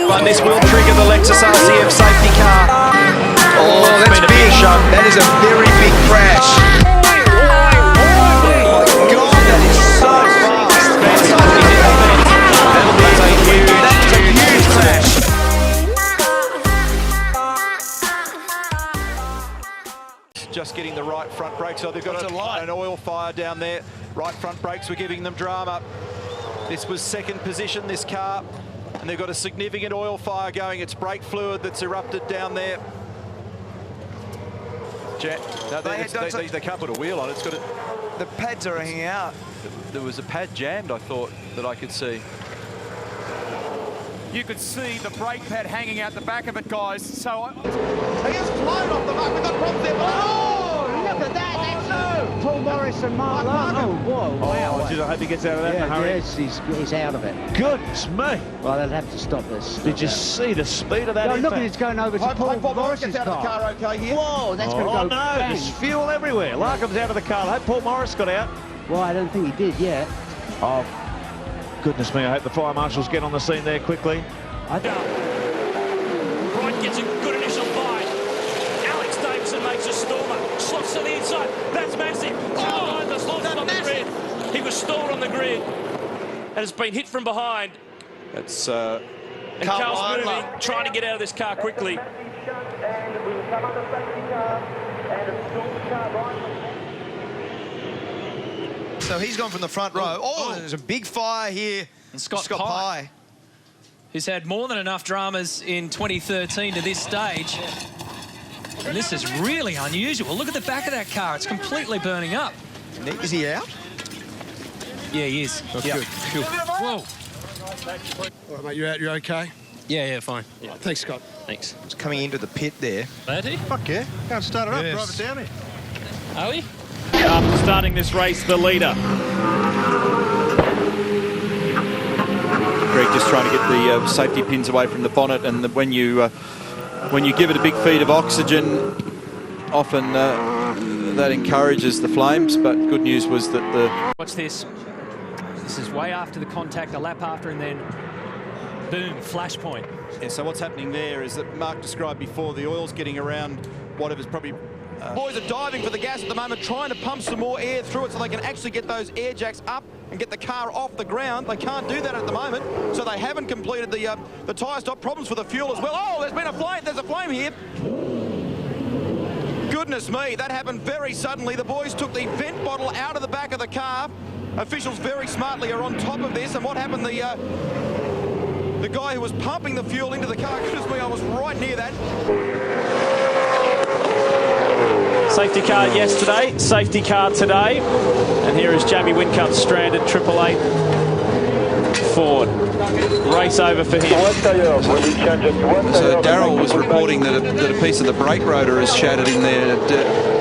But this will trigger the Lexus RCF safety car. Oh, that's big. That is a very big crash. Oh my God, that is so fast. That's a huge crash. Just getting the right front brakes. So they've got an oil fire down there. Right front brakes were giving them drama. This was second position, this car. And they've got a significant oil fire going. It's brake fluid that's erupted down there. No, they can't put a wheel on it. It's got the pads are hanging out. There was a pad jammed, I thought, that I could see. You could see the brake pad hanging out the back of it, guys. So he has flown off the back. We've got problems there. Oh, look at that. That's Paul Morris and Mark Larkin. Oh, whoa. Wow. I hope he gets out of that in a hurry. Yes, he's out of it. Goodness me. Well, they'll have to stop this. Did you see the speed of that impact? Look at it's going over to Paul Morris's gets out of the car okay here. Whoa, that's going to go no, bang. there's fuel everywhere. Larkin's out of the car. I hope Paul Morris got out. Well, I don't think he did yet. Oh, goodness me. I hope the fire marshals get on the scene there quickly. Wright gets a good initial bite. Alex Davison makes a stormer. Slots to the inside. That's massive. Oh, the slots on the grid. He was stalled on the grid and has been hit from behind. That's and Carl's moving, trying to get out of this car quickly. So he's gone from the front row. Oh, there's a big fire here. And Scott Pye, who's had more than enough dramas in 2013 to this stage. And this is really unusual. Look at the back of that car. It's completely burning up. Nick, is he out? Yeah, he is. That's good. Cool. Whoa. All right, mate, you out? You okay? Yeah, fine. Yeah. Thanks, Scott. Thanks. It's coming into the pit there. Bertie? Fuck yeah. Go and start it up. Drive it down here. Are we? after starting this race, the leader. Greg just trying to get the safety pins away from the bonnet, and when you give it a big feed of oxygen, often that encourages the flames. But good news was that the... Watch this. This is way after the contact, a lap after, and then boom, flashpoint. Yeah, so what's happening there is that Mark described before, the oil's getting around whatever's probably... Boys are diving for the gas at the moment, trying to pump some more air through it so they can actually get those air jacks up and get the car off the ground. They can't do that at the moment, so they haven't completed the tyre stop. Problems for the fuel as well. Oh, there's been a flame. There's a flame here. Goodness me, that happened very suddenly. The boys took the vent bottle out of the back of the car. Officials very smartly are on top of this, and what happened, the guy who was pumping the fuel into the car, goodness me, I was right near that. Safety car yesterday, safety car today. And here is Jamie Whincup stranded, 888 Ford. Race over for him. So Darryl was reporting that a piece of the brake rotor is shattered in there.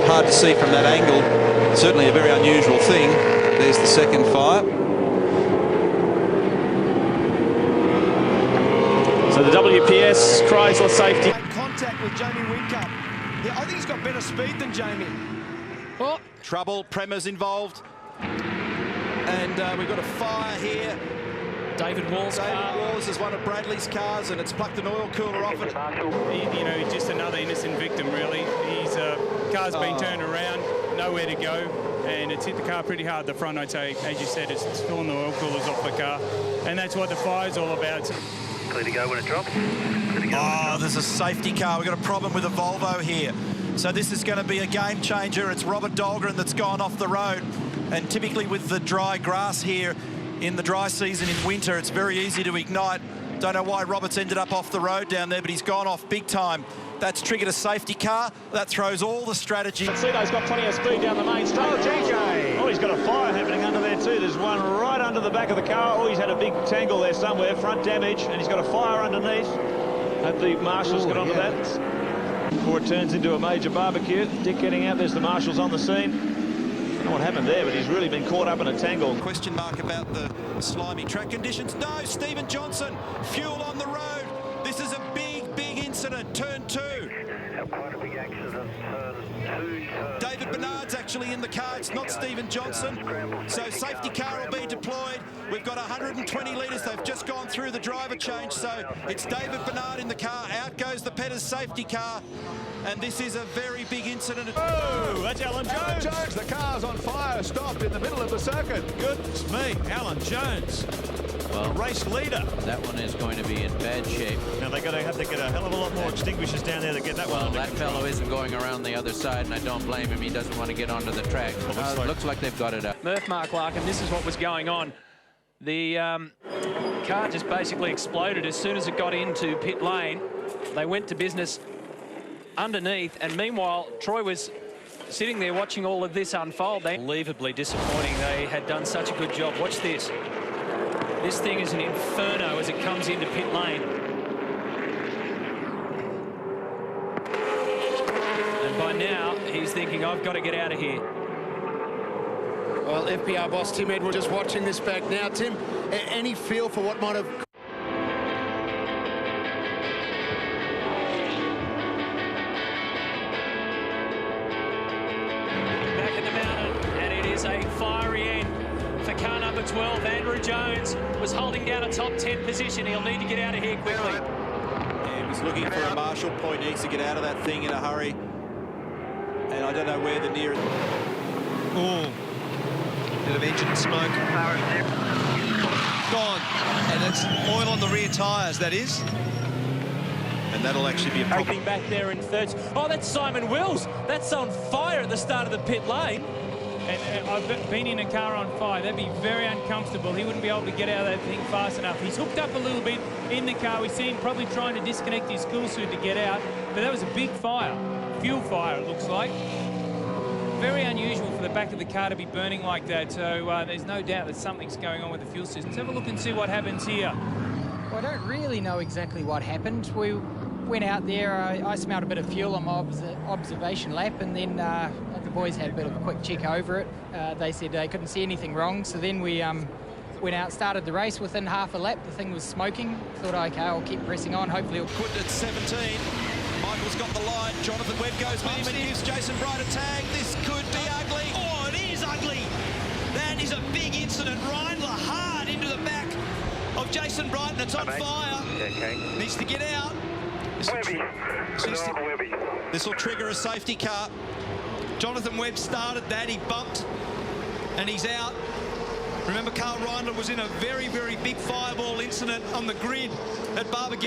Hard to see from that angle. Certainly a very unusual thing. There's the second fire. So the WPS Chrysler safety. Contact with Jamie Whincup. Yeah, I think he's got better speed than Jamie. Oh, trouble, Prema's involved. And we've got a fire here. David Walls' car. Walls is one of Bradley's cars, and it's plucked an oil cooler off it. You know, just another innocent victim, really. His car's been turned around, nowhere to go, and it's hit the car pretty hard. The front, I'd say, as you said, it's torn the oil coolers off the car, and that's what the fire's all about. Clear to go when it drops. Oh, there's a safety car. We've got a problem with a Volvo here. So this is going to be a game changer. It's Robert Dahlgren that's gone off the road. And typically with the dry grass here in the dry season in winter, it's very easy to ignite. Don't know why Robert's ended up off the road down there, but he's gone off big time. That's triggered a safety car. That throws all the strategy. Cito's got plenty of speed down the main straight. Oh, GJ! Oh, he's got a fire happening under there too. There's one right under the back of the car. Oh, he's had a big tangle there somewhere, front damage, and he's got a fire underneath. Hope the marshals get onto that before it turns into a major barbecue. Dick getting out, there's the marshals on the scene. I don't know what happened there, but he's really been caught up in a tangle. Question mark about the slimy track conditions. No, Stephen Johnson, fuel on the road. This is a big incident. Turn 2. Quite a big accident. Turn 2. David Bernard's actually actually in the car. It's not Stephen Johnson. So safety car will be deployed. We've got 120 litres. They've just gone through the driver change. So it's David Bernard in the car. Out goes the Petters safety car. And this is a very big incident. Oh, that's Alan Jones. Alan Jones, the car's on fire, stopped in the middle of the circuit. Goodness me, Alan Jones. Well, race leader. That one is going to be in bad shape. Now they're going to have to get a hell of a lot more extinguishers down there to get that one under that control. fellow isn't going around the other side, and I don't blame him. He doesn't want to get onto the track. Well, looks like they've got it up. Murph Mark Larkin, this is what was going on. The car just basically exploded as soon as it got into pit lane. They went to business underneath, and meanwhile, Troy was sitting there watching all of this unfold. Unbelievably disappointing. They had done such a good job. Watch this. This thing is an inferno as it comes into pit lane. And by now, he's thinking, I've got to get out of here. Well, FPR boss Tim Edwards just watching this back now. Tim, any feel for what might have... Back in the mountain, and it is a fiery end for car number 12. Andrew Jones was holding down a top 10 position. He'll need to get out of here quickly. Yeah, he's looking for a marshal point. He needs to get out of that thing in a hurry. And I don't know where the nearest... Oh, bit of engine smoke. Gone. And it's oil on the rear tyres, that is. And that'll actually be a problem. Back there in third. Oh, that's Simon Wills. That's on fire at the start of the pit lane. And I've been in a car on fire. That'd be very uncomfortable. He wouldn't be able to get out of that thing fast enough. He's hooked up a little bit in the car. We see him probably trying to disconnect his cool suit to get out. But that was a big fire. Fuel fire, it looks like. Very unusual for the back of the car to be burning like that. So there's no doubt that something's going on with the fuel system. Let's have a look and see what happens here. Well, I don't really know exactly what happened. We went out there. I smelled a bit of fuel on my observation lap, and then the boys had a bit of a quick check over it. They said they couldn't see anything wrong, so then we went out, started the race. Within half a lap, the thing was smoking. Thought, OK, I'll keep pressing on. Hopefully it'll... Quit at 17. Michael's got the line. Jonathan Webb goes with him and gives Jason Bright a tag. This could be ugly. Oh, it is ugly. That is a big incident. Reindler hard into the back of Jason Bright, and it's on fire. Okay. Needs to get out. This will trigger a safety car. Jonathan Webb started that. He bumped, and he's out. Remember, Carl Reindler was in a very, very big fireball incident on the grid at Barber.